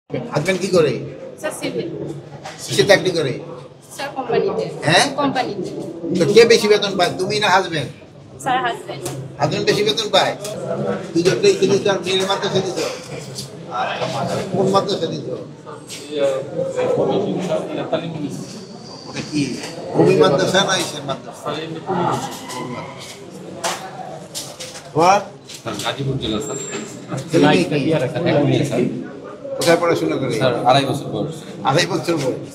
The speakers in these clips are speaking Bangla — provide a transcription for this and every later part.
হাজবেন্ড কি করে? Sir civil. সে চাকরি করে? স্যার কোম্পানিতে। হ্যাঁ, কোম্পানিতে। তো কে বেশি বেতন পায়, তুমি না হাজবেন্ড? Sir husband. হাজবেন্ড বেশি বেতন পায়? দুজনটাই দিদিস আর মেয়ের মাদ্রাসা দিত? কোন মাদ্রাসা দিত? ওটা কি ভূমি মাদ্রাসা না ইসের মাদ্রাসা? তোমার গাজীপুর জেলা স্যার। ছেলে মেয়ে কি? স্যার কোথায় পড়াশোনা করে? 2.5 বছর বয়স। 2.5 বছর বয়স।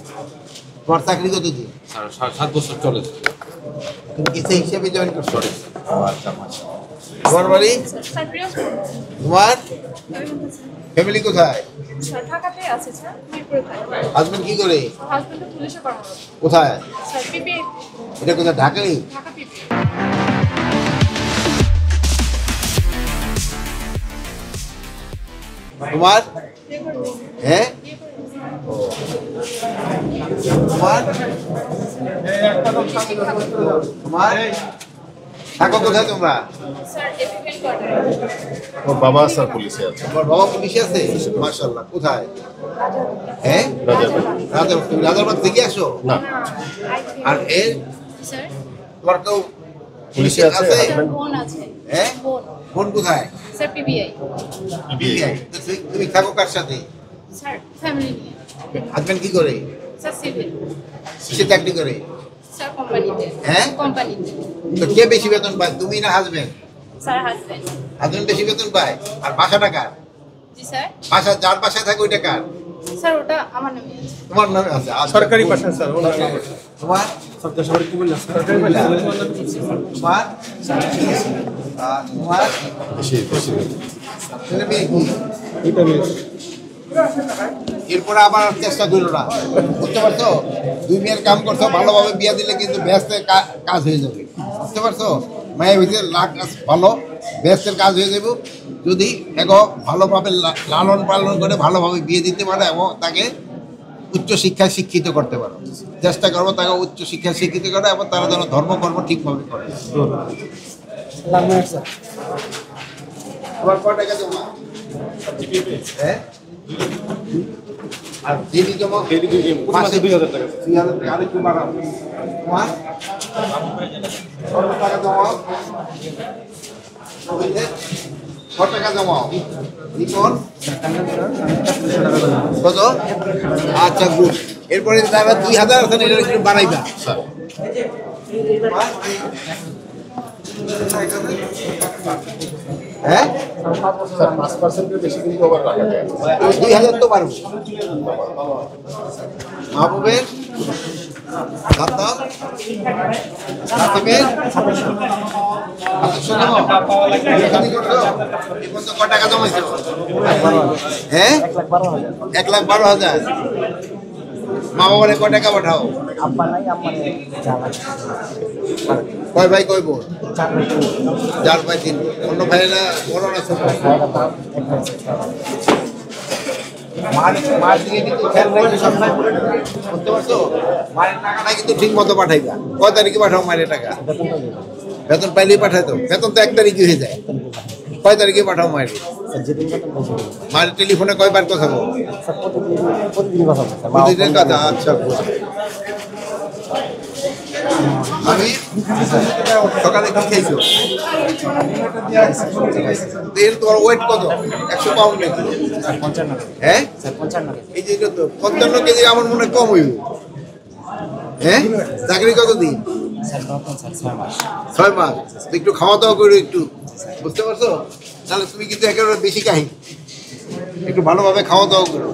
তোমার চাকরি কতদিন? স্যার 7 বছর চলেছে। তুমি এসে হিসেবে জয়েন করছো? আচ্ছা, মাশাআল্লাহ। তোমার বাড়ি? স্যার পিরোজপুর। তোমার ফ্যামিলি কোথায়? স্যার ঢাকাতে আছে স্যার, মিরপুরে থাকে। হাজবেন্ড কি করে? হাজবেন্ড পুলিশে কর্মরত। কোথায়? স্যার পিপি, এটা কোথায়, ঢাকায়? ঢাকা পিপি। তোমার? হ্যাঁ, ও। তোমার তোমার থাকো কোথায় তোমরা? Sir APL quarter. ওর বাবা স্যার পুলিশে আছে। তোমার বাবা পুলিশে আছে? মাশাআল্লাহ। কোথায়? হ্যাঁ, রাজারবাগ। তুমি রাজারবাগ থেকে আসো? না, আর এর স্যার তোমার কেউ পুলিশে আছে। স্যার হাজবেন্ড বোন আছে। হ্যাঁ, বোন। বোন কোথায়? Sir PBI. বিবিআই। তো তুমি থাকো কার সাথে? স্যার ফ্যামিলি নিয়ে। হাজবেন্ড কি করে? Sir civil. সে চাকরি করে? স্যার কোম্পানিতে। হ্যাঁ? কোম্পানিতে। তো কে বেশি বেতন পায়, তুমি না হাজবেন্ড? Sir husband. হাজবেন্ড বেশি বেতন পায়। আর বাসাটা কার? জি স্যার। বাসা যার বাসায় থাকে ওইটা কার? স্যার ওটা আমার নামে আছে। তোমার নামে আছে? আচ্ছা। সরকারি বাসা স্যার। তোমার? সরকারি কি বললা? সরকারি বললা। তোমার? আর তোমার বেশি বেশি ছেলে মেয়ে কি? এটা বেশ এরপরে আবার চেষ্টা করো না, বুঝতে পারছো? 2 মেয়ের কাম করছো, ভালোভাবে বিয়া দিলে কিন্তু ব্যস্তের কাজ হয়ে যাবে, বুঝতে পারছো? মায়ের ভিতরে ভালো ব্যস্তের কাজ হয়ে যাবে যদি এগো ভালোভাবে লালন পালন করে ভালোভাবে বিয়ে দিতে পারো এবং তাকে উচ্চ শিক্ষায় শিক্ষিত করতে পারো। চেষ্টা করবো তাকে উচ্চ শিক্ষায় শিক্ষিত করে এবং তারা যেন ধর্মকর্ম ঠিকভাবে করে। তোমার কয় টাকা জমা? হ্যাঁ, আর ডেলি জমা মাসে 2000 টাকা। 2000 টাকা। আরেকটু বাড়াও। তোমার কত টাকা জমাও? কত টাকা জমাও? রিপন কত? আচ্ছা, গুড। এরপরে তারা 2000 আছে, এটা একটু বাড়াইবা স্যার। হ্যাঁ, স্যার 5% বেশি কিন্তু আবার রাখা যায় না। 2000 তো পারবো। মাহবুবের দাঁতাম নাসিমের 700 জমা। এখানে করছো? এই পর্যন্ত কত টাকা জমাইছো? হ্যাঁ, 1,12,000। মা বাবার কয় টাকা পাঠাও? কয় ভাই কয় বোন? 4 ভাই 3 বোন। অন্য ভাইয়েরা বড় না ছোট? মার দিকে কিন্তু খেয়াল রাখবে সবসময়, বুঝতে পারছো? মায়ের টাকাটা কিন্তু ঠিক মতো পাঠাইবা। কয় তারিখে পাঠাও মায়ের টাকা? বেতন পাইলেই পাঠাই তো। বেতন তো 1 তারিখে হয়ে যায়। কয় তারিখে পাঠাও মায়ের? মায়ের টেলিফোনে কয়বার কথা বলো? প্রতিদিন কথা। আচ্ছা, আমি সকালে কি খেয়েছো? তেল তোমার ওয়েট কত? 100 পাউন্ড নাকি? হ্যাঁ, এই যে এটা তো 55 কেজি আমার মনে হয় কম হইব। হ্যাঁ, চাকরি কতদিন? 6 মাস। তো একটু খাওয়া দাওয়া করো একটু, বুঝতে পারছো? তাহলে তুমি কিন্তু একেবারে বেশি কাহিনী, একটু ভালোভাবে খাওয়া দাওয়া করো।